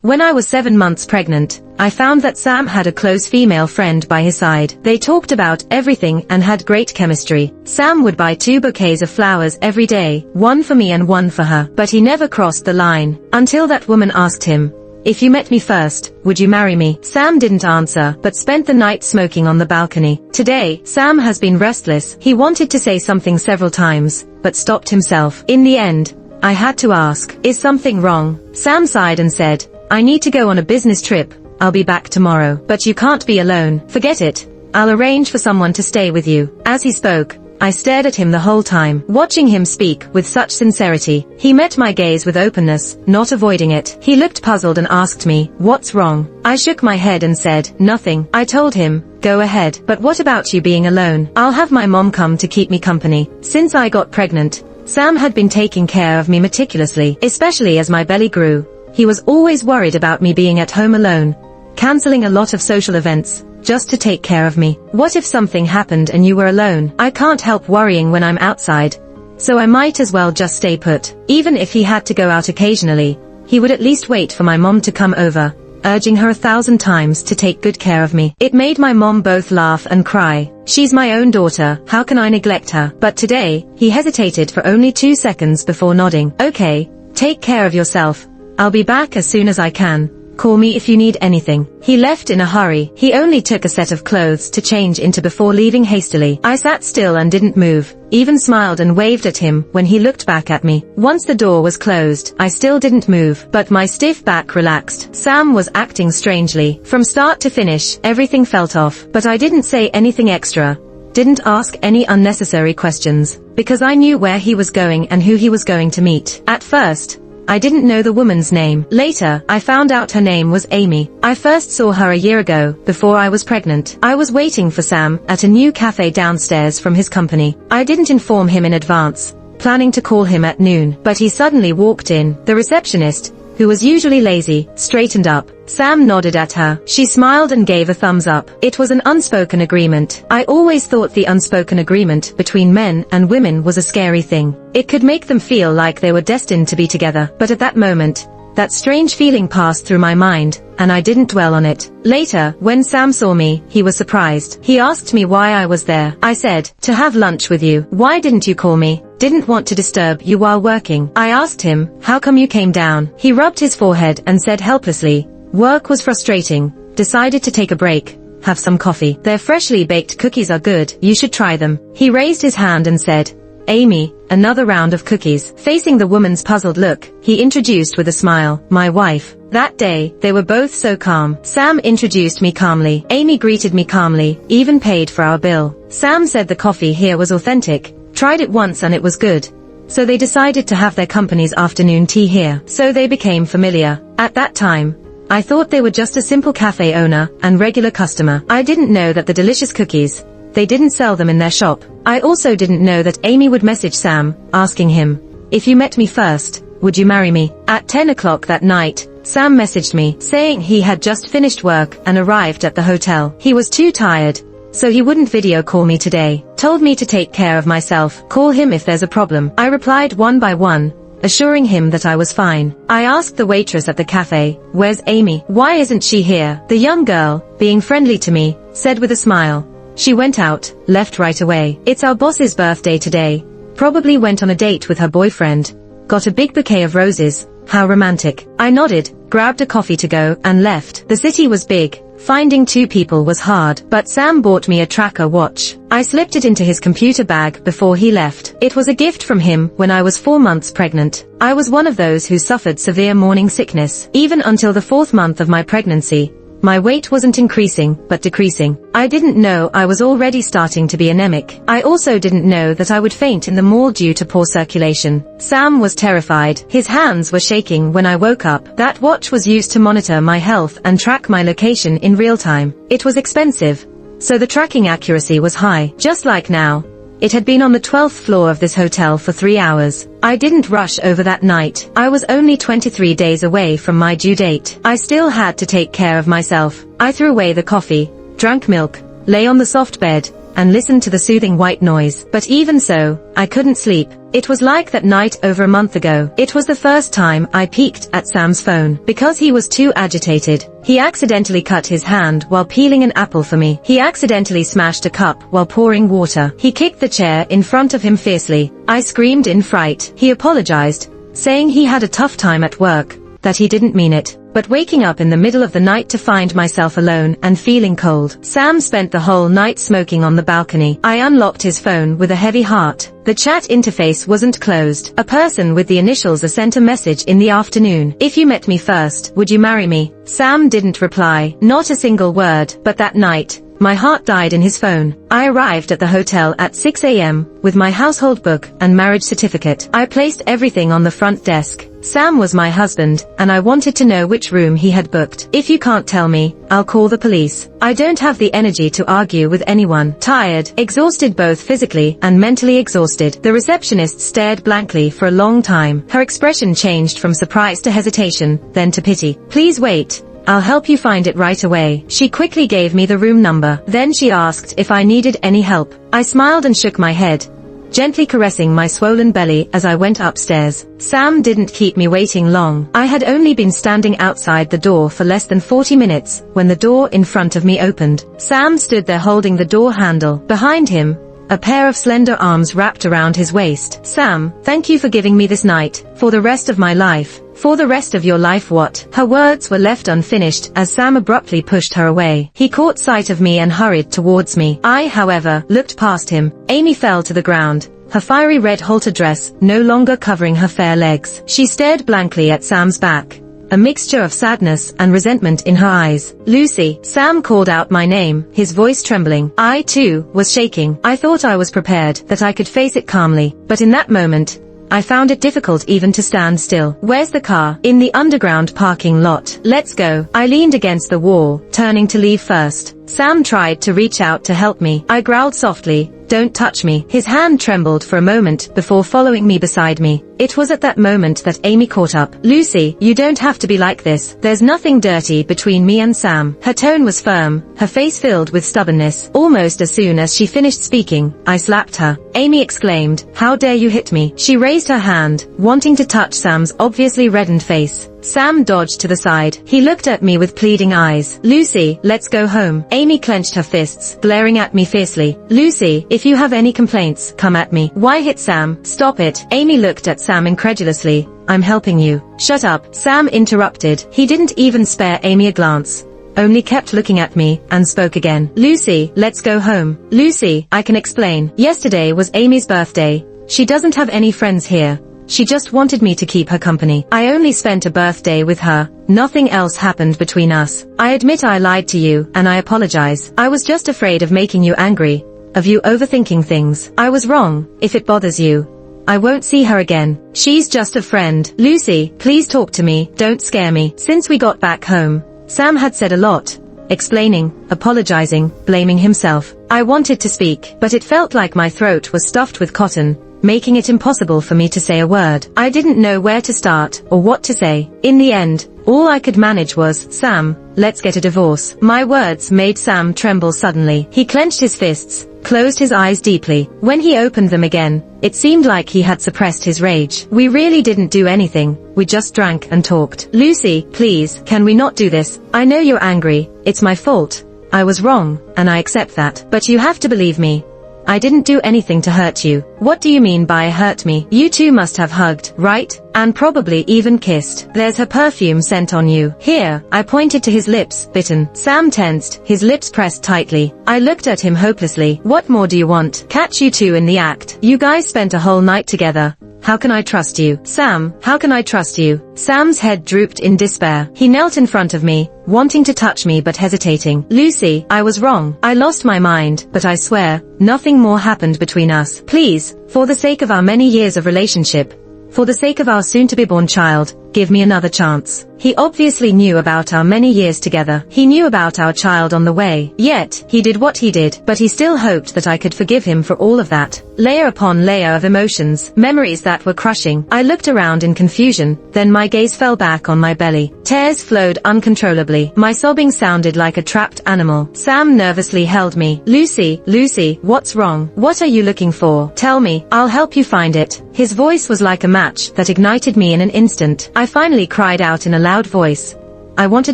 When I was 7 months pregnant, I found that Sam had a close female friend by his side. They talked about everything and had great chemistry. Sam would buy 2 bouquets of flowers every day, one for me and one for her. But he never crossed the line, until that woman asked him, "If you met me first, would you marry me?" Sam didn't answer, but spent the night smoking on the balcony. Today, Sam has been restless. He wanted to say something several times, but stopped himself. In the end, I had to ask, "Is something wrong?" Sam sighed and said, "I need to go on a business trip. I'll be back tomorrow." "But you can't be alone." "Forget it. I'll arrange for someone to stay with you." As he spoke, I stared at him the whole time, watching him speak with such sincerity. He met my gaze with openness, not avoiding it. He looked puzzled and asked me, "What's wrong?" I shook my head and said, "Nothing." I told him, "Go ahead. But what about you being alone?" "I'll have my mom come to keep me company." Since I got pregnant, Sam had been taking care of me meticulously, especially as my belly grew. He was always worried about me being at home alone, canceling a lot of social events, just to take care of me. What if something happened and you were alone? I can't help worrying when I'm outside, so I might as well just stay put. Even if he had to go out occasionally, he would at least wait for my mom to come over, urging her 1,000 times to take good care of me. It made my mom both laugh and cry. She's my own daughter, how can I neglect her? But today, he hesitated for only 2 seconds before nodding. "Okay, take care of yourself. I'll be back as soon as I can. Call me if you need anything." He left in a hurry. He only took a set of clothes to change into before leaving hastily. I sat still and didn't move, even smiled and waved at him when he looked back at me. Once the door was closed, I still didn't move, but my stiff back relaxed. Sam was acting strangely. From start to finish, everything felt off, but I didn't say anything extra. Didn't ask any unnecessary questions, because I knew where he was going and who he was going to meet. At first, I didn't know the woman's name. Later, I found out her name was Amy. I first saw her a year ago, before I was pregnant. I was waiting for Sam at a new cafe downstairs from his company. I didn't inform him in advance, planning to call him at noon, but he suddenly walked in. The receptionist, who was usually lazy, straightened up. Sam nodded at her. She smiled and gave a thumbs up. It was an unspoken agreement. I always thought the unspoken agreement between men and women was a scary thing. It could make them feel like they were destined to be together. But at that moment, that strange feeling passed through my mind, and I didn't dwell on it. Later, when Sam saw me, he was surprised. He asked me why I was there. I said, "To have lunch with you." "Why didn't you call me?" "Didn't want to disturb you while working." I asked him, "How come you came down?" He rubbed his forehead and said helplessly, "Work was frustrating. Decided to take a break. Have some coffee. Their freshly baked cookies are good. You should try them." He raised his hand and said, "Amy, another round of cookies." Facing the woman's puzzled look, he introduced with a smile, "My wife." That day, they were both so calm. Sam introduced me calmly. Amy greeted me calmly, even paid for our bill. Sam said the coffee here was authentic. Tried it once and it was good. So they decided to have their company's afternoon tea here. So they became familiar. At that time, I thought they were just a simple cafe owner and regular customer. I didn't know that the delicious cookies, they didn't sell them in their shop. I also didn't know that Amy would message Sam, asking him, "If you met me first, would you marry me?" At 10 o'clock that night, Sam messaged me, saying he had just finished work and arrived at the hotel. He was too tired, so he wouldn't video call me today. Told me to take care of myself, call him if there's a problem. I replied one by one, assuring him that I was fine. I asked the waitress at the cafe, "Where's Amy? Why isn't she here?" The young girl, being friendly to me, said with a smile, "She went out, left right away. It's our boss's birthday today. Probably went on a date with her boyfriend. Got a big bouquet of roses. How romantic." I nodded, grabbed a coffee to go, and left. The city was big. Finding 2 people was hard, but Sam bought me a tracker watch. I slipped it into his computer bag before he left. It was a gift from him when I was 4 months pregnant. I was one of those who suffered severe morning sickness. Even until the 4th month of my pregnancy, my weight wasn't increasing, but decreasing. I didn't know I was already starting to be anemic. I also didn't know that I would faint in the mall due to poor circulation. Sam was terrified. His hands were shaking when I woke up. That watch was used to monitor my health and track my location in real time. It was expensive, so the tracking accuracy was high. Just like now, it had been on the 12th floor of this hotel for 3 hours. I didn't rush over that night. I was only 23 days away from my due date. I still had to take care of myself. I threw away the coffee, drank milk, lay on the soft bed, and listened to the soothing white noise. But even so, I couldn't sleep. It was like that night over a month ago. It was the first time I peeked at Sam's phone. Because he was too agitated, he accidentally cut his hand while peeling an apple for me. He accidentally smashed a cup while pouring water. He kicked the chair in front of him fiercely. I screamed in fright. He apologized, saying he had a tough time at work, that he didn't mean it. But waking up in the middle of the night to find myself alone and feeling cold. Sam spent the whole night smoking on the balcony. I unlocked his phone with a heavy heart. The chat interface wasn't closed. A person with the initials sent a message in the afternoon. If you met me first, would you marry me? Sam didn't reply. Not a single word. But that night, my heart died in his phone. I arrived at the hotel at 6 a.m. with my household book and marriage certificate. I placed everything on the front desk. Sam was my husband, and I wanted to know which room he had booked. If you can't tell me, I'll call the police. I don't have the energy to argue with anyone. Tired, exhausted, both physically and mentally exhausted. The receptionist stared blankly for a long time. Her expression changed from surprise to hesitation, then to pity. Please wait. I'll help you find it right away. She quickly gave me the room number. Then she asked if I needed any help. I smiled and shook my head, gently caressing my swollen belly as I went upstairs. Sam didn't keep me waiting long. I had only been standing outside the door for less than 40 minutes when the door in front of me opened. Sam stood there holding the door handle. Behind him, a pair of slender arms wrapped around his waist. Sam, thank you for giving me this night. For the rest of my life. For the rest of your life what? Her words were left unfinished as Sam abruptly pushed her away. He caught sight of me and hurried towards me. I, however, looked past him. Amy fell to the ground, her fiery red halter dress no longer covering her fair legs. She stared blankly at Sam's back, a mixture of sadness and resentment in her eyes. Lucy. Sam called out my name, his voice trembling. I, too, was shaking. I thought I was prepared, that I could face it calmly, but in that moment, I found it difficult even to stand still. Where's the car? In the underground parking lot. Let's go. I leaned against the wall, turning to leave first. Sam tried to reach out to help me. I growled softly, don't touch me. His hand trembled for a moment before following me beside me. It was at that moment that Amy caught up. Lucy, you don't have to be like this. There's nothing dirty between me and Sam. Her tone was firm, her face filled with stubbornness. Almost as soon as she finished speaking, I slapped her. Amy exclaimed, how dare you hit me? She raised her hand, wanting to touch Sam's obviously reddened face. Sam dodged to the side. He looked at me with pleading eyes. Lucy, let's go home. Amy clenched her fists, glaring at me fiercely. Lucy, if you have any complaints, come at me. Why hit Sam? Stop it. Amy looked at Sam incredulously. I'm helping you. Shut up. Sam interrupted. He didn't even spare Amy a glance, only kept looking at me, and spoke again. Lucy, let's go home. Lucy, I can explain. Yesterday was Amy's birthday. She doesn't have any friends here. She just wanted me to keep her company. I only spent a birthday with her. Nothing else happened between us. I admit I lied to you, and I apologize. I was just afraid of making you angry, of you overthinking things. I was wrong. If it bothers you, I won't see her again. She's just a friend. Lucy, please talk to me. Don't scare me. Since we got back home, Sam had said a lot, explaining, apologizing, blaming himself. I wanted to speak, but it felt like my throat was stuffed with cotton, making it impossible for me to say a word. I didn't know where to start or what to say. In the end, all I could manage was, Sam, let's get a divorce. My words made Sam tremble suddenly. He clenched his fists, closed his eyes deeply. When he opened them again, it seemed like he had suppressed his rage. We really didn't do anything. We just drank and talked. Lucy, please, can we not do this? I know you're angry. It's my fault. I was wrong, and I accept that. But you have to believe me. I didn't do anything to hurt you. What do you mean by hurt me? You two must have hugged, right? And probably even kissed. There's her perfume scent on you. Here, I pointed to his lips, bitten. Sam tensed, his lips pressed tightly. I looked at him hopelessly. What more do you want? Catch you two in the act. You guys spent a whole night together. How can I trust you? Sam, how can I trust you? Sam's head drooped in despair. He knelt in front of me, wanting to touch me but hesitating. Lucy, I was wrong. I lost my mind, but I swear, nothing more happened between us. Please, for the sake of our many years of relationship, for the sake of our soon-to-be-born child, give me another chance. He obviously knew about our many years together. He knew about our child on the way. Yet, he did what he did, but he still hoped that I could forgive him for all of that. Layer upon layer of emotions, memories that were crushing. I looked around in confusion, then my gaze fell back on my belly. Tears flowed uncontrollably. My sobbing sounded like a trapped animal. Sam nervously held me. Lucy, what's wrong? What are you looking for? Tell me, I'll help you find it. His voice was like a match that ignited me in an instant. I finally cried out in a loud voice. I want a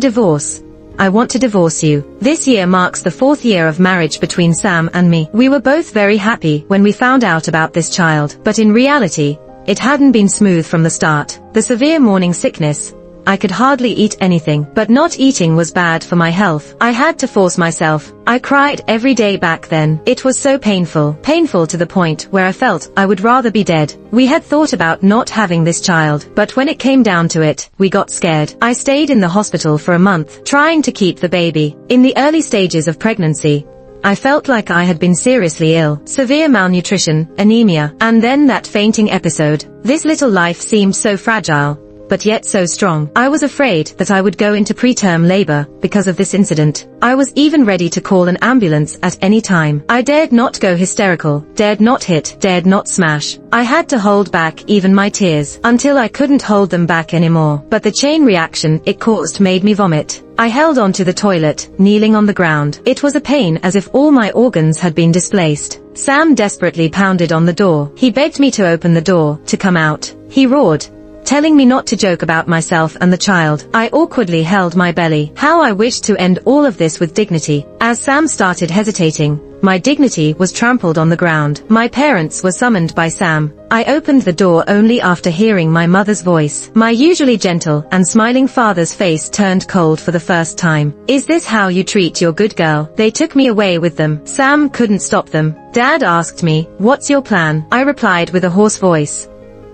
divorce. I want to divorce you. This year marks the 4th year of marriage between Sam and me. We were both very happy when we found out about this child, but in reality, it hadn't been smooth from the start. The severe morning sickness. I could hardly eat anything, but not eating was bad for my health. I had to force myself. I cried every day back then. It was so painful to the point where I felt I would rather be dead. We had thought about not having this child, but when it came down to it, we got scared. I stayed in the hospital for a month, trying to keep the baby. In the early stages of pregnancy, I felt like I had been seriously ill. Severe malnutrition, anemia, and then that fainting episode. This little life seemed so fragile, but yet so strong. I was afraid that I would go into preterm labor because of this incident. I was even ready to call an ambulance at any time. I dared not go hysterical, dared not hit, dared not smash. I had to hold back even my tears until I couldn't hold them back anymore. But the chain reaction it caused made me vomit. I held onto the toilet, kneeling on the ground. It was a pain as if all my organs had been displaced. Sam desperately pounded on the door. He begged me to open the door, to come out. He roared, telling me not to joke about myself and the child. I awkwardly held my belly. How I wished to end all of this with dignity. As Sam started hesitating, my dignity was trampled on the ground. My parents were summoned by Sam. I opened the door only after hearing my mother's voice. My usually gentle and smiling father's face turned cold for the first time. Is this how you treat your good girl? They took me away with them. Sam couldn't stop them. Dad asked me, what's your plan? I replied with a hoarse voice,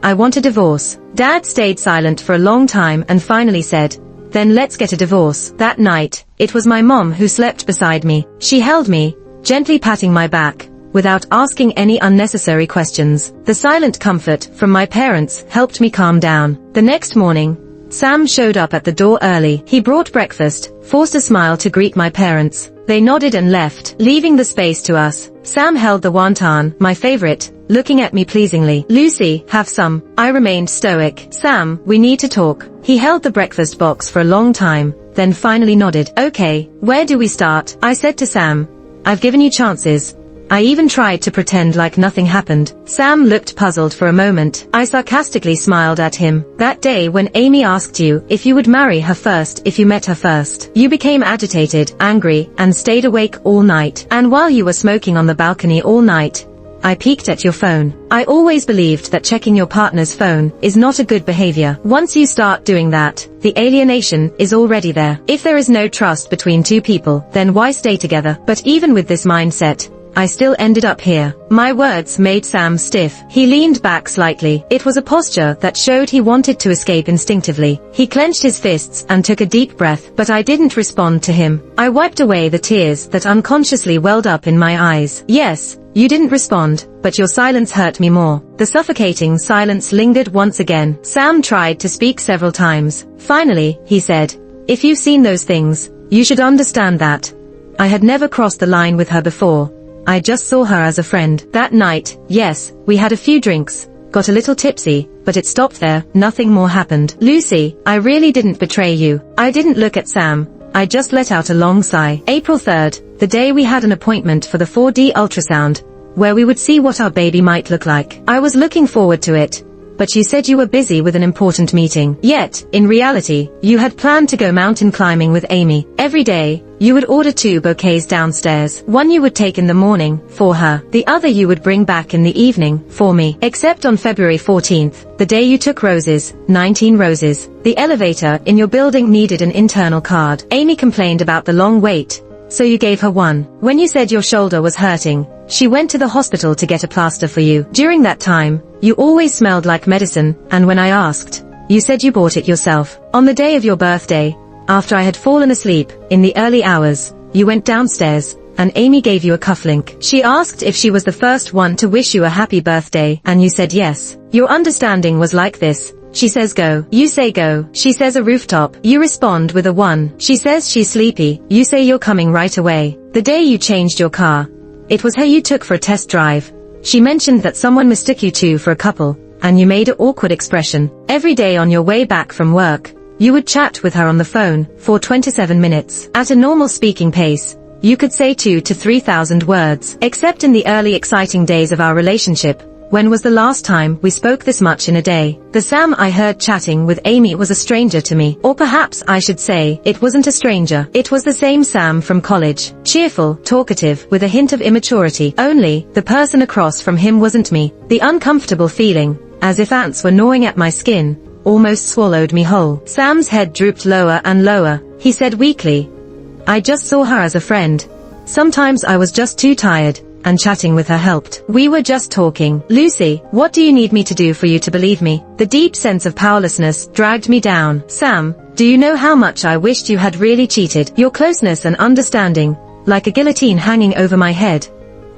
I want a divorce. Dad stayed silent for a long time and finally said, then let's get a divorce. That night, it was my mom who slept beside me. She held me, gently patting my back, without asking any unnecessary questions. The silent comfort from my parents helped me calm down. The next morning, Sam showed up at the door early. He brought breakfast, forced a smile to greet my parents. They nodded and left, leaving the space to us. Sam held the wonton, my favorite, looking at me pleasingly. Lucy, have some. I remained stoic. Sam, we need to talk. He held the breakfast box for a long time, then finally nodded. Okay, where do we start? I said to Sam, I've given you chances. I even tried to pretend like nothing happened. Sam looked puzzled for a moment. I sarcastically smiled at him. That day when Amy asked you if you would marry her first if you met her first, you became agitated, angry, and stayed awake all night. And while you were smoking on the balcony all night, I peeked at your phone. I always believed that checking your partner's phone is not a good behavior. Once you start doing that, the alienation is already there. If there is no trust between two people, then why stay together? But even with this mindset, I still ended up here. My words made Sam stiff. He leaned back slightly. It was a posture that showed he wanted to escape instinctively. He clenched his fists and took a deep breath, but I didn't respond to him. I wiped away the tears that unconsciously welled up in my eyes. Yes, you didn't respond, but your silence hurt me more. The suffocating silence lingered once again. Sam tried to speak several times. Finally, he said, if you've seen those things, you should understand that. I had never crossed the line with her before. I just saw her as a friend. That night, yes, we had a few drinks, got a little tipsy, but it stopped there. Nothing more happened. Lucy, I really didn't betray you. I didn't look at Sam. I just let out a long sigh. April 3rd, the day we had an appointment for the 4D ultrasound, where we would see what our baby might look like. I was looking forward to it, but you said you were busy with an important meeting. Yet, in reality, you had planned to go mountain climbing with Amy. Every day, you would order 2 bouquets downstairs. One you would take in the morning, for her. The other you would bring back in the evening, for me. Except on February 14th, the day you took roses, 19 roses. The elevator in your building needed an internal card. Amy complained about the long wait, so you gave her one. When you said your shoulder was hurting, she went to the hospital to get a plaster for you. During that time, you always smelled like medicine, and when I asked, you said you bought it yourself. On the day of your birthday, after I had fallen asleep, in the early hours, you went downstairs, and Amy gave you a cufflink. She asked if she was the first one to wish you a happy birthday, and you said yes. Your understanding was like this, She says go. You say go. She says a rooftop. You respond with a 1. She says she's sleepy. You say you're coming right away. The day you changed your car, it was her you took for a test drive. She mentioned that someone mistook you two for a couple, and you made an awkward expression. Every day on your way back from work, you would chat with her on the phone for 27 minutes. At a normal speaking pace, you could say 2 to 3,000 words. Except in the early exciting days of our relationship. When was the last time we spoke this much in a day? The Sam I heard chatting with Amy was a stranger to me. Or perhaps I should say, it wasn't a stranger. It was the same Sam from college. Cheerful, talkative, with a hint of immaturity. Only, the person across from him wasn't me. The uncomfortable feeling, as if ants were gnawing at my skin, almost swallowed me whole. Sam's head drooped lower and lower. He said weakly, I just saw her as a friend. Sometimes I was just too tired, and chatting with her helped. We were just talking. Lucy, what do you need me to do for you to believe me? The deep sense of powerlessness dragged me down. Sam, do you know how much I wished you had really cheated? Your closeness and understanding, like a guillotine hanging over my head.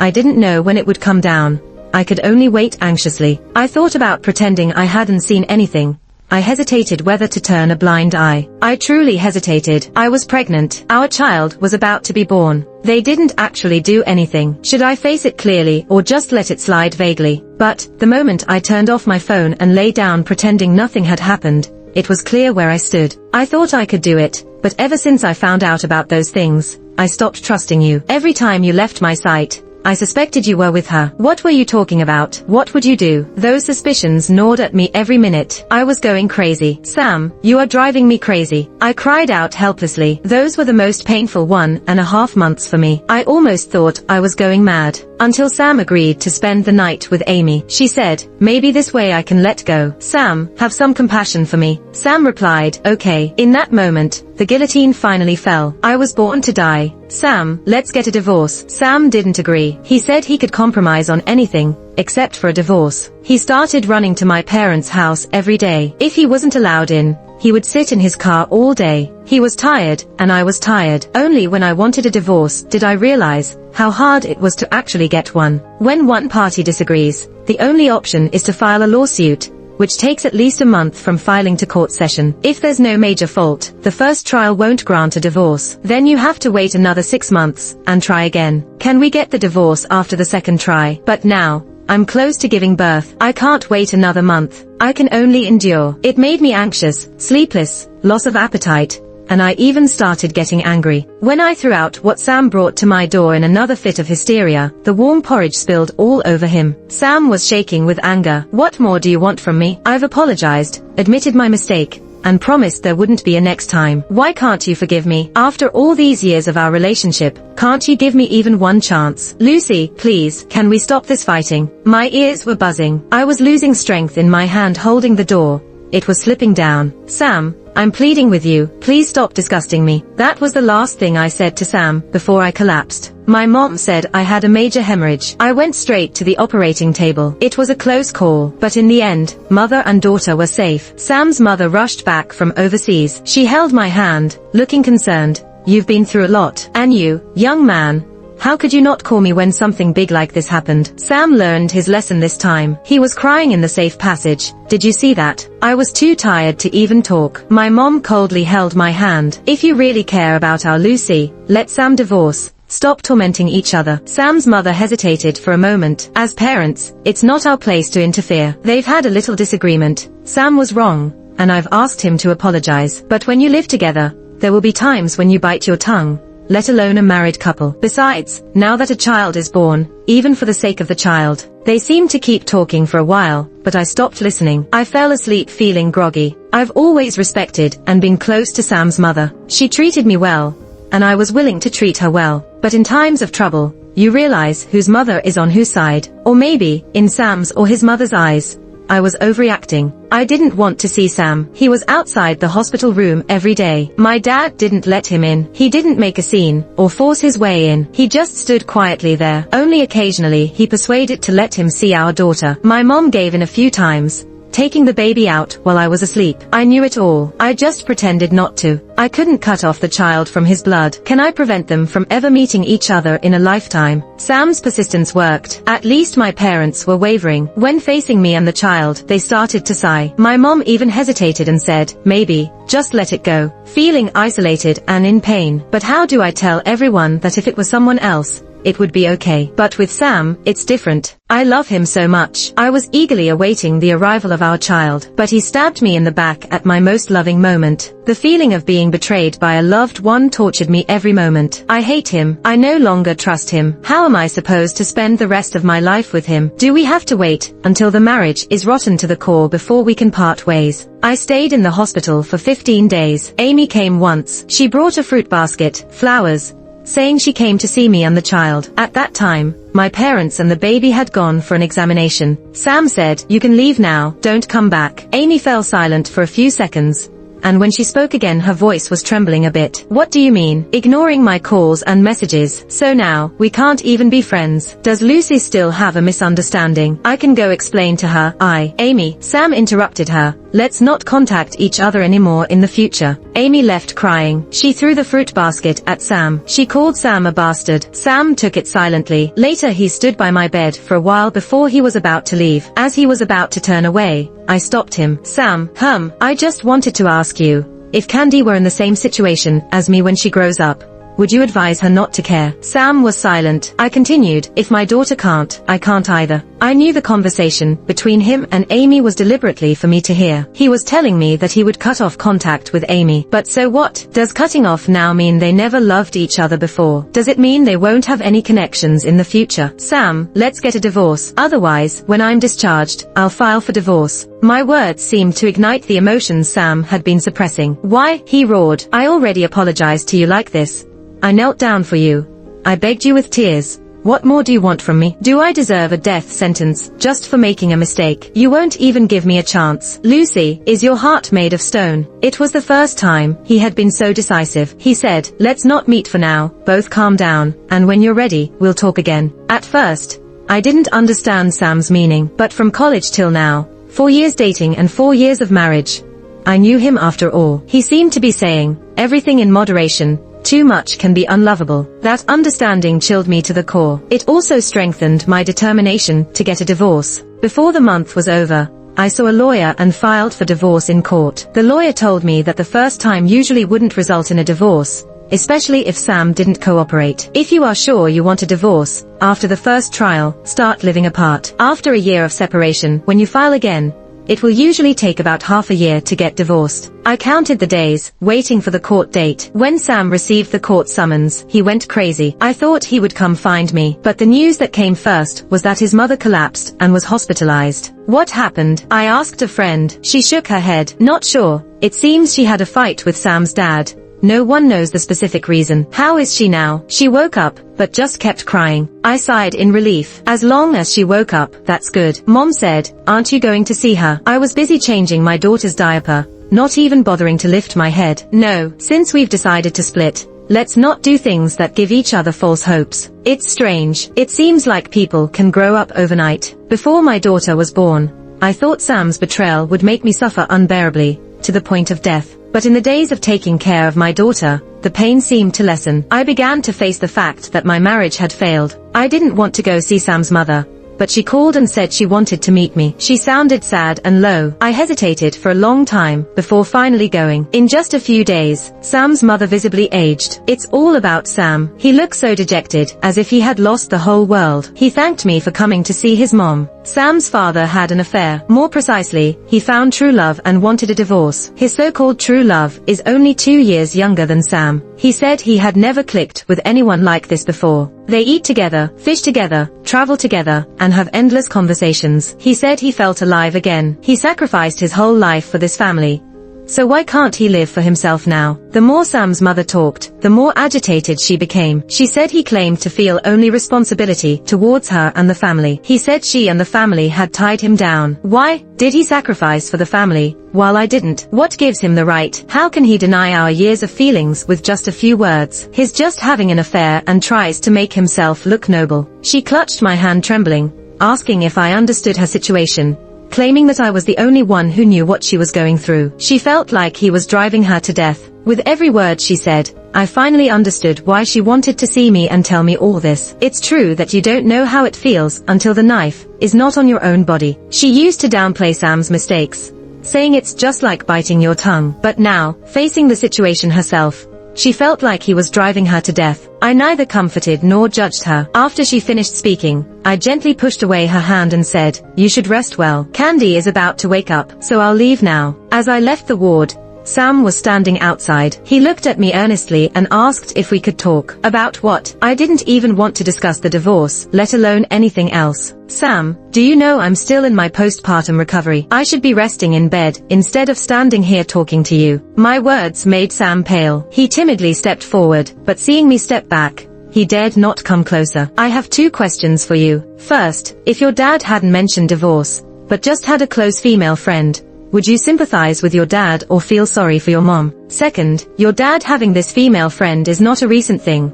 I didn't know when it would come down. I could only wait anxiously. I thought about pretending I hadn't seen anything. I hesitated whether to turn a blind eye. I truly hesitated. I was pregnant. Our child was about to be born. They didn't actually do anything. Should I face it clearly or just let it slide vaguely? But, the moment I turned off my phone and lay down pretending nothing had happened, it was clear where I stood. I thought I could do it, but ever since I found out about those things, I stopped trusting you. Every time you left my sight, I suspected you were with her. What were you talking about? What would you do? Those suspicions gnawed at me every minute. I was going crazy. Sam, you are driving me crazy. I cried out helplessly. Those were the most painful 1.5 months for me. I almost thought I was going mad. Until Sam agreed to spend the night with Amy. She said, maybe this way I can let go. Sam, have some compassion for me. Sam replied, okay. In that moment, the guillotine finally fell. I was born to die. Sam, let's get a divorce. Sam didn't agree. He said he could compromise on anything, except for a divorce. He started running to my parents' house every day. If he wasn't allowed in, he would sit in his car all day. He was tired, and I was tired. Only when I wanted a divorce did I realize how hard it was to actually get one. When one party disagrees, the only option is to file a lawsuit, which takes at least a month from filing to court session. If there's no major fault, the first trial won't grant a divorce. Then you have to wait another 6 months, and try again. Can we get the divorce after the second try? But now, I'm close to giving birth. I can't wait another month. I can only endure. It made me anxious, sleepless, loss of appetite, and I even started getting angry. When I threw out what Sam brought to my door in another fit of hysteria, the warm porridge spilled all over him. Sam was shaking with anger. What more do you want from me? I've apologized, admitted my mistake, and promised there wouldn't be a next time. Why can't you forgive me? After all these years of our relationship, can't you give me even one chance? Lucy, please, can we stop this fighting? My ears were buzzing. I was losing strength in my hand holding the door. It was slipping down. Sam, I'm pleading with you, please stop disgusting me. That was the last thing I said to Sam before I collapsed. My mom said I had a major hemorrhage. I went straight to the operating table. It was a close call, but in the end, mother and daughter were safe. Sam's mother rushed back from overseas. She held my hand, looking concerned. You've been through a lot. And you, young man, how could you not call me when something big like this happened? Sam learned his lesson this time. He was crying in the safe passage. Did you see that? I was too tired to even talk. My mom coldly held my hand. If you really care about our Lucy, let Sam divorce. Stop tormenting each other. Sam's mother hesitated for a moment. As parents, it's not our place to interfere. They've had a little disagreement. Sam was wrong, and I've asked him to apologize. But when you live together, there will be times when you bite your tongue, let alone a married couple. Besides, now that a child is born, even for the sake of the child. They seemed to keep talking for a while, but I stopped listening. I fell asleep feeling groggy. I've always respected and been close to Sam's mother. She treated me well, and I was willing to treat her well. But in times of trouble, you realize whose mother is on whose side. Or maybe, in Sam's or his mother's eyes, I was overreacting. I didn't want to see Sam. He was outside the hospital room every day. My dad didn't let him in. He didn't make a scene or force his way in. He just stood quietly there. Only occasionally he persuaded to let him see our daughter. My mom gave in a few times, taking the baby out while I was asleep. I knew it all. I just pretended not to. I couldn't cut off the child from his blood. Can I prevent them from ever meeting each other in a lifetime? Sam's persistence worked. At least my parents were wavering. When facing me and the child, they started to sigh. My mom even hesitated and said, maybe, just let it go. Feeling isolated and in pain. But how do I tell everyone that if it was someone else, it would be okay? But with Sam, it's different. I love him so much. I was eagerly awaiting the arrival of our child, but he stabbed me in the back at my most loving moment. The feeling of being betrayed by a loved one tortured me every moment. I hate him. I no longer trust him. How am I supposed to spend the rest of my life with him? Do we have to wait until the marriage is rotten to the core before we can part ways? I stayed in the hospital for 15 days. Amy came once. She brought a fruit basket, flowers, saying she came to see me and the child. At that time, my parents and the baby had gone for an examination. Sam said, you can leave now, don't come back. Amy fell silent for a few seconds, and when she spoke again her voice was trembling a bit. What do you mean? Ignoring my calls and messages. So now, we can't even be friends. Does Lucy still have a misunderstanding? I can go explain to her. Amy, Sam interrupted her. Let's not contact each other anymore in the future. Amy left crying. She threw the fruit basket at Sam. She called Sam a bastard. Sam took it silently. Later he stood by my bed for a while before he was about to leave. As he was about to turn away, I stopped him. Sam, I just wanted to ask you, if Candy were in the same situation as me when she grows up, would you advise her not to care? Sam was silent. I continued, if my daughter can't, I can't either. I knew the conversation between him and Amy was deliberately for me to hear. He was telling me that he would cut off contact with Amy. But so what? Does cutting off now mean they never loved each other before? Does it mean they won't have any connections in the future? Sam, let's get a divorce. Otherwise, when I'm discharged, I'll file for divorce. My words seemed to ignite the emotions Sam had been suppressing. Why? He roared. I already apologized to you like this. I knelt down for you. I begged you with tears. What more do you want from me? Do I deserve a death sentence just for making a mistake? You won't even give me a chance. Lucy, is your heart made of stone? It was the first time he had been so decisive. He said, let's not meet for now, both calm down, and when you're ready, we'll talk again. At first, I didn't understand Sam's meaning, but from college till now, 4 years dating and 4 years of marriage, I knew him after all. He seemed to be saying, everything in moderation. Too much can be unlovable. That understanding chilled me to the core. It also strengthened my determination to get a divorce. Before the month was over, I saw a lawyer and filed for divorce in court. The lawyer told me that the first time usually wouldn't result in a divorce, especially if Sam didn't cooperate. If you are sure you want a divorce, after the first trial, start living apart. After a year of separation, when you file again, it will usually take about half a year to get divorced. I counted the days, waiting for the court date. When Sam received the court summons, he went crazy. I thought he would come find me, but the news that came first was that his mother collapsed and was hospitalized. What happened? I asked a friend. She shook her head. Not sure. It seems she had a fight with Sam's dad. No one knows the specific reason. How is she now? She woke up, but just kept crying. I sighed in relief. As long as she woke up, that's good. Mom said, aren't you going to see her? I was busy changing my daughter's diaper, not even bothering to lift my head. No, since we've decided to split, let's not do things that give each other false hopes. It's strange. It seems like people can grow up overnight. Before my daughter was born, I thought Sam's betrayal would make me suffer unbearably, to the point of death. But in the days of taking care of my daughter, the pain seemed to lessen. I began to face the fact that my marriage had failed. I didn't want to go see Sam's mother, but she called and said she wanted to meet me. She sounded sad and low. I hesitated for a long time before finally going. In just a few days, Sam's mother visibly aged. It's all about Sam. He looked so dejected, as if he had lost the whole world. He thanked me for coming to see his mom. Sam's father had an affair. More precisely, he found true love and wanted a divorce. His so-called true love is only 2 years younger than Sam. He said he had never clicked with anyone like this before. They eat together, fish together, travel together, and have endless conversations. He said he felt alive again. He sacrificed his whole life for this family. So why can't he live for himself now? The more Sam's mother talked, the more agitated she became. She said he claimed to feel only responsibility towards her and the family. He said she and the family had tied him down. Why did he sacrifice for the family, while I didn't? What gives him the right? How can he deny our years of feelings with just a few words? He's just having an affair and tries to make himself look noble. She clutched my hand trembling, asking if I understood her situation. claiming that I was the only one who knew what she was going through. She felt like he was driving her to death. With every word she said, I finally understood why she wanted to see me and tell me all this. It's true that you don't know how it feels until the knife is not on your own body. She used to downplay Sam's mistakes, saying it's just like biting your tongue. But now, facing the situation herself, she felt like he was driving her to death. I neither comforted nor judged her. After she finished speaking, I gently pushed away her hand and said, "You should rest well. Candy is about to wake up, so I'll leave now." As I left the ward, Sam was standing outside. He looked at me earnestly and asked if we could talk. About what? I didn't even want to discuss the divorce, let alone anything else. "Sam, do you know I'm still in my postpartum recovery? I should be resting in bed, instead of standing here talking to you." My words made Sam pale. He timidly stepped forward, but seeing me step back, he dared not come closer. "I have 2 questions for you. First, if your dad hadn't mentioned divorce, but just had a close female friend, would you sympathize with your dad or feel sorry for your mom? Second, your dad having this female friend is not a recent thing.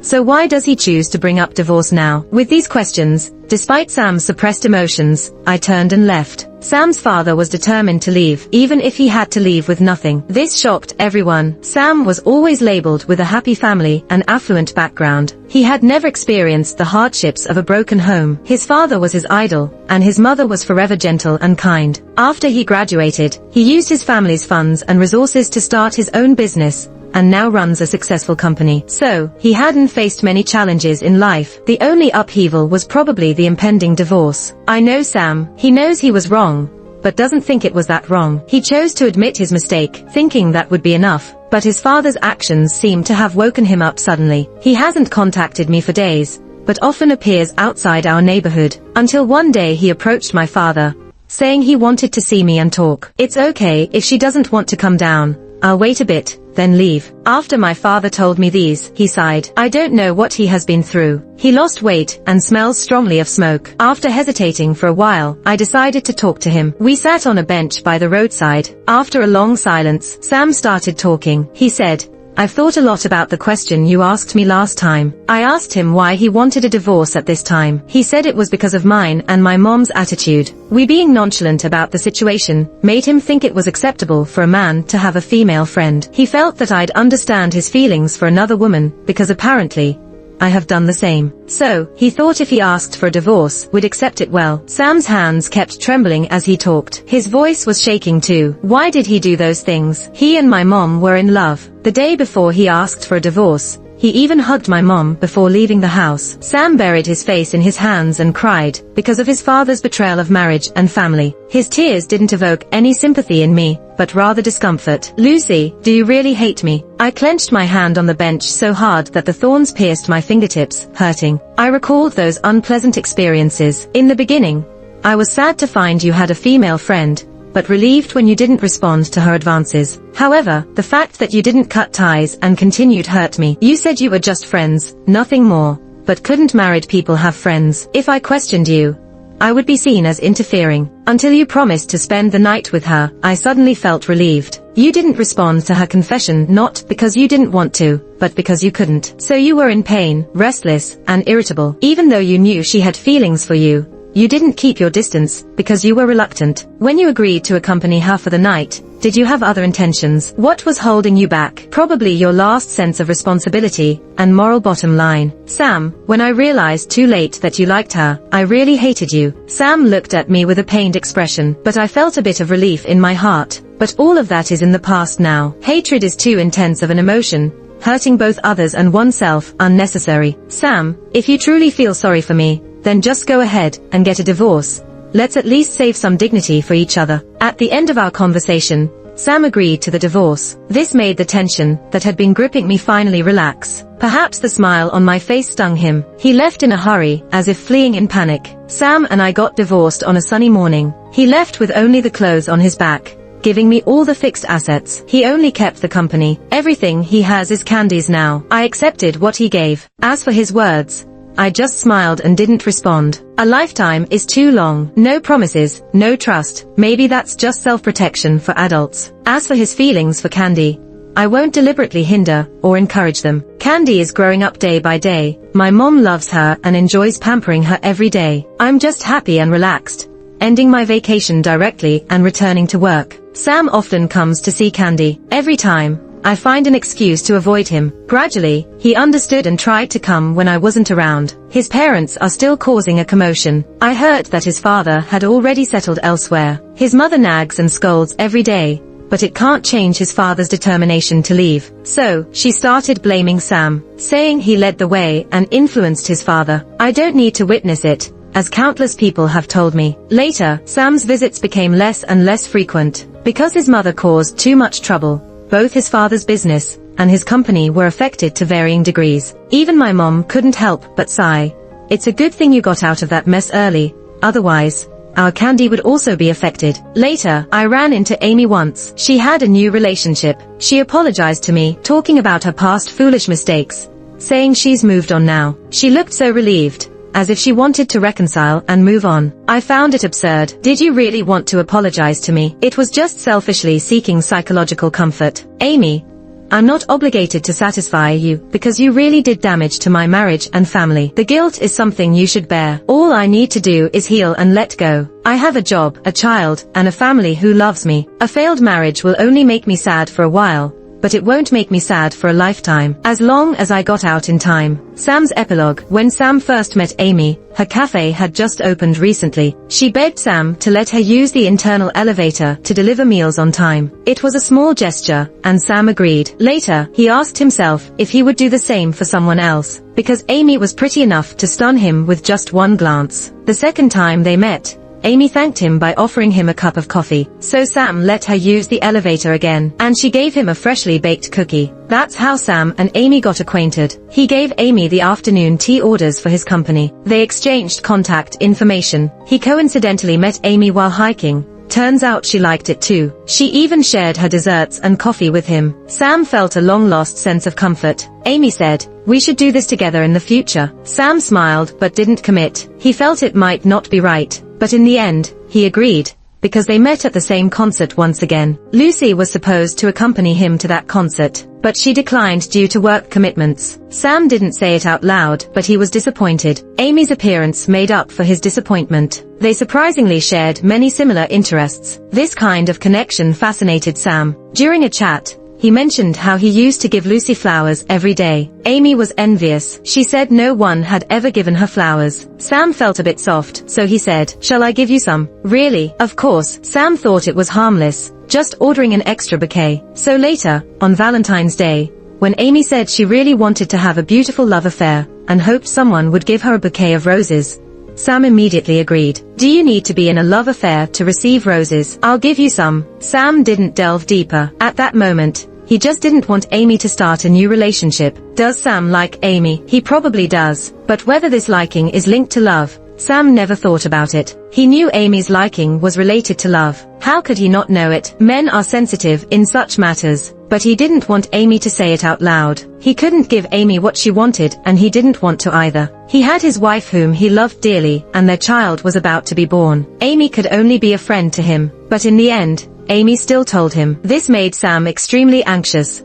So why does he choose to bring up divorce now?" With these questions, despite Sam's suppressed emotions, I turned and left. Sam's father was determined to leave, even if he had to leave with nothing. This shocked everyone. Sam was always labeled with a happy family and affluent background. He had never experienced the hardships of a broken home. His father was his idol, and his mother was forever gentle and kind. After he graduated, he used his family's funds and resources to start his own business, and now runs a successful company. So, he hadn't faced many challenges in life. The only upheaval was probably the impending divorce. I know Sam. He knows he was wrong, but doesn't think it was that wrong. He chose to admit his mistake, thinking that would be enough, but his father's actions seemed to have woken him up suddenly. He hasn't contacted me for days, but often appears outside our neighborhood, until one day he approached my father, saying he wanted to see me and talk. "It's okay if she doesn't want to come down. I'll wait a bit, then leave." After my father told me these, he sighed. I don't know what he has been through. He lost weight and smells strongly of smoke. After hesitating for a while, I decided to talk to him. We sat on a bench by the roadside. After a long silence, Sam started talking. He said, "I've thought a lot about the question you asked me last time." I asked him why he wanted a divorce at this time. He said it was because of mine and my mom's attitude. We being nonchalant about the situation made him think it was acceptable for a man to have a female friend. He felt that I'd understand his feelings for another woman, because apparently I have done the same. So, he thought if he asked for a divorce, we'd accept it well. Sam's hands kept trembling as he talked. His voice was shaking too. Why did he do those things? He and my mom were in love. The day before he asked for a divorce, he even hugged my mom before leaving the house. Sam buried his face in his hands and cried, because of his father's betrayal of marriage and family. His tears didn't evoke any sympathy in me, but rather discomfort. "Lucy, do you really hate me?" I clenched my hand on the bench so hard that the thorns pierced my fingertips, hurting. I recalled those unpleasant experiences. In the beginning, I was sad to find you had a female friend, but relieved when you didn't respond to her advances. However, the fact that you didn't cut ties and continued hurt me. You said you were just friends, nothing more. But couldn't married people have friends? If I questioned you, I would be seen as interfering. Until you promised to spend the night with her, I suddenly felt relieved. You didn't respond to her confession not because you didn't want to, but because you couldn't. So you were in pain, restless, and irritable. Even though you knew she had feelings for you, you didn't keep your distance, because you were reluctant. When you agreed to accompany her for the night, did you have other intentions? What was holding you back? Probably your last sense of responsibility and moral bottom line. Sam, when I realized too late that you liked her, I really hated you. Sam looked at me with a pained expression, but I felt a bit of relief in my heart. But all of that is in the past now. Hatred is too intense of an emotion, hurting both others and oneself unnecessary. Sam, if you truly feel sorry for me, then just go ahead and get a divorce. Let's at least save some dignity for each other. At the end of our conversation, Sam agreed to the divorce. This made the tension that had been gripping me finally relax. Perhaps the smile on my face stung him. He left in a hurry, as if fleeing in panic. Sam and I got divorced on a sunny morning. He left with only the clothes on his back, giving me all the fixed assets. He only kept the company. Everything he has is Candy's now. I accepted what he gave. As for his words, I just smiled and didn't respond. A lifetime is too long. No promises, no trust. Maybe that's just self-protection for adults. As for his feelings for Candy, I won't deliberately hinder or encourage them. Candy is growing up day by day. My mom loves her and enjoys pampering her every day. I'm just happy and relaxed, ending my vacation directly and returning to work. Sam often comes to see Candy. Every time, I find an excuse to avoid him. Gradually, he understood and tried to come when I wasn't around. His parents are still causing a commotion. I heard that his father had already settled elsewhere. His mother nags and scolds every day, but it can't change his father's determination to leave. So, she started blaming Sam, saying he led the way and influenced his father. I don't need to witness it, as countless people have told me. Later, Sam's visits became less and less frequent, because his mother caused too much trouble. Both his father's business and his company were affected to varying degrees. Even my mom couldn't help but sigh. It's a good thing you got out of that mess early, otherwise, our Candy would also be affected. Later, I ran into Amy once. She had a new relationship. She apologized to me, talking about her past foolish mistakes, saying she's moved on now. She looked so relieved, as if she wanted to reconcile and move on. I found it absurd. Did you really want to apologize to me? It was just selfishly seeking psychological comfort. Amy, I'm not obligated to satisfy you, because you really did damage to my marriage and family. The guilt is something you should bear. All I need to do is heal and let go. I have a job, a child, and a family who loves me. A failed marriage will only make me sad for a while, but it won't make me sad for a lifetime, as long as I got out in time. Sam's epilogue. When Sam first met Amy, her cafe had just opened recently. She begged Sam to let her use the internal elevator to deliver meals on time. It was a small gesture, and Sam agreed. Later, he asked himself if he would do the same for someone else, because Amy was pretty enough to stun him with just one glance. The second time they met, Amy thanked him by offering him a cup of coffee. So Sam let her use the elevator again, and she gave him a freshly baked cookie. That's how Sam and Amy got acquainted. He gave Amy the afternoon tea orders for his company. They exchanged contact information. He coincidentally met Amy while hiking. Turns out she liked it too. She even shared her desserts and coffee with him. Sam felt a long-lost sense of comfort. Amy said, "We should do this together in the future." Sam smiled but didn't commit. He felt it might not be right, but in the end, he agreed, because they met at the same concert once again. Lucy was supposed to accompany him to that concert, but she declined due to work commitments. Sam didn't say it out loud, but he was disappointed. Amy's appearance made up for his disappointment. They surprisingly shared many similar interests. This kind of connection fascinated Sam. During a chat, he mentioned how he used to give Lucy flowers every day. Amy was envious. She said no one had ever given her flowers. Sam felt a bit soft, so he said, "Shall I give you some?" "Really?" Of course. Sam thought it was harmless, just ordering an extra bouquet. So later, on Valentine's Day, when Amy said she really wanted to have a beautiful love affair, and hoped someone would give her a bouquet of roses, Sam immediately agreed. "Do you need to be in a love affair to receive roses? I'll give you some." Sam didn't delve deeper. At that moment, he just didn't want Amy to start a new relationship. Does Sam like Amy? He probably does. But whether this liking is linked to love, Sam never thought about it. He knew Amy's liking was related to love. How could he not know it? Men are sensitive in such matters, but he didn't want Amy to say it out loud. He couldn't give Amy what she wanted, and he didn't want to either. He had his wife whom he loved dearly, and their child was about to be born. Amy could only be a friend to him, but in the end, Amy still told him. This made Sam extremely anxious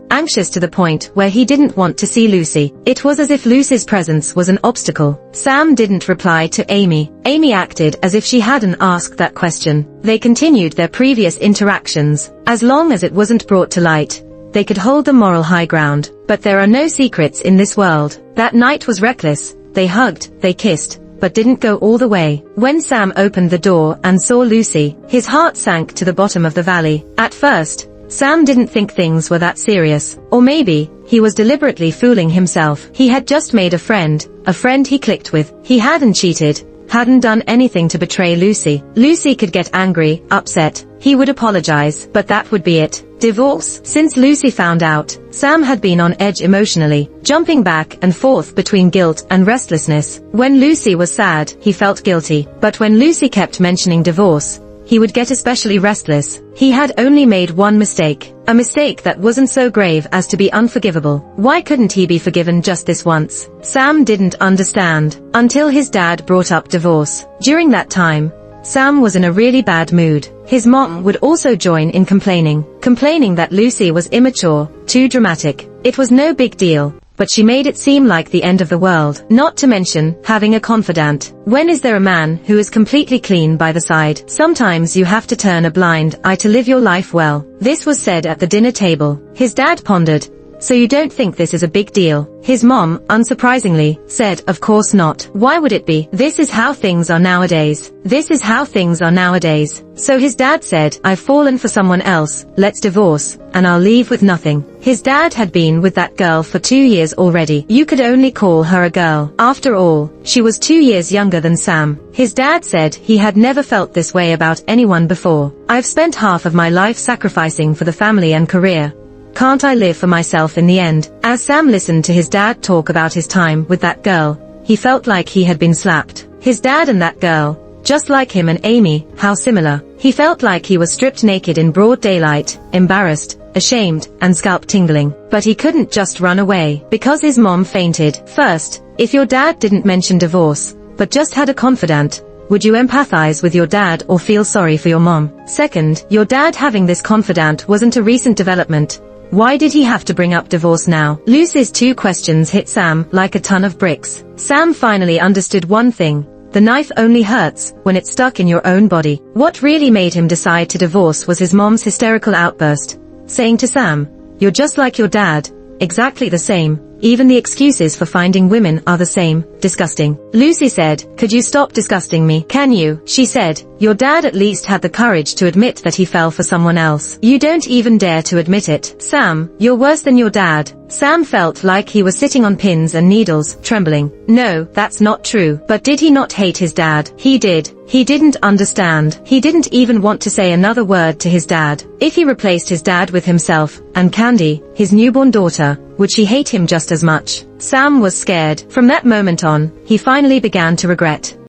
to the point where he didn't want to see Lucy. It was as if Lucy's presence was an obstacle. Sam didn't reply to Amy. Amy acted as if she hadn't asked that question. They continued their previous interactions. As long as it wasn't brought to light, they could hold the moral high ground. But there are no secrets in this world. That night was reckless. They hugged, they kissed, but didn't go all the way. When Sam opened the door and saw Lucy, his heart sank to the bottom of the valley. At first, Sam didn't think things were that serious. Or maybe, he was deliberately fooling himself. He had just made a friend he clicked with. He hadn't cheated, hadn't done anything to betray Lucy. Lucy could get angry, upset. He would apologize, but that would be it. Divorce. Since Lucy found out, Sam had been on edge emotionally, jumping back and forth between guilt and restlessness. When Lucy was sad, he felt guilty. But when Lucy kept mentioning divorce, he would get especially restless. He had only made one mistake. A mistake that wasn't so grave as to be unforgivable. Why couldn't he be forgiven just this once? Sam didn't understand, until his dad brought up divorce. During that time, Sam was in a really bad mood. His mom would also join in complaining that Lucy was immature, too dramatic. It was no big deal. but she made it seem like the end of the world. Not to mention, having a confidant. When is there a man who is completely clean by the side? Sometimes you have to turn a blind eye to live your life well. This was said at the dinner table. His dad pondered. So you don't think this is a big deal? His mom, unsurprisingly, said, of course not. Why would it be? This is how things are nowadays. This is how things are nowadays. So his dad said, I've fallen for someone else, let's divorce, and I'll leave with nothing. His dad had been with that girl for 2 years already. You could only call her a girl. After all, she was 2 years younger than Sam. His dad said he had never felt this way about anyone before. I've spent half of my life sacrificing for the family and career. Can't I live for myself in the end? As Sam listened to his dad talk about his time with that girl, he felt like he had been slapped. His dad and that girl, just like him and Amy, how similar. He felt like he was stripped naked in broad daylight, embarrassed, ashamed, and scalp tingling. But he couldn't just run away, because his mom fainted. First, if your dad didn't mention divorce, but just had a confidant, would you empathize with your dad or feel sorry for your mom? Second, your dad having this confidant wasn't a recent development. Why did he have to bring up divorce now? Lucy's 2 questions hit Sam like a ton of bricks. Sam finally understood one thing. The knife only hurts when it's stuck in your own body. What really made him decide to divorce was his mom's hysterical outburst, saying to Sam, you're just like your dad, exactly the same. Even the excuses for finding women are the same. Disgusting. Lucy said, could you stop disgusting me? Can you? She said, your dad at least had the courage to admit that he fell for someone else. You don't even dare to admit it. Sam, you're worse than your dad. Sam felt like he was sitting on pins and needles, trembling. No, that's not true. But did he not hate his dad? He did. He didn't understand. He didn't even want to say another word to his dad. If he replaced his dad with himself, and Candy, his newborn daughter, would she hate him just as much? Sam was scared. From that moment on, he finally began to regret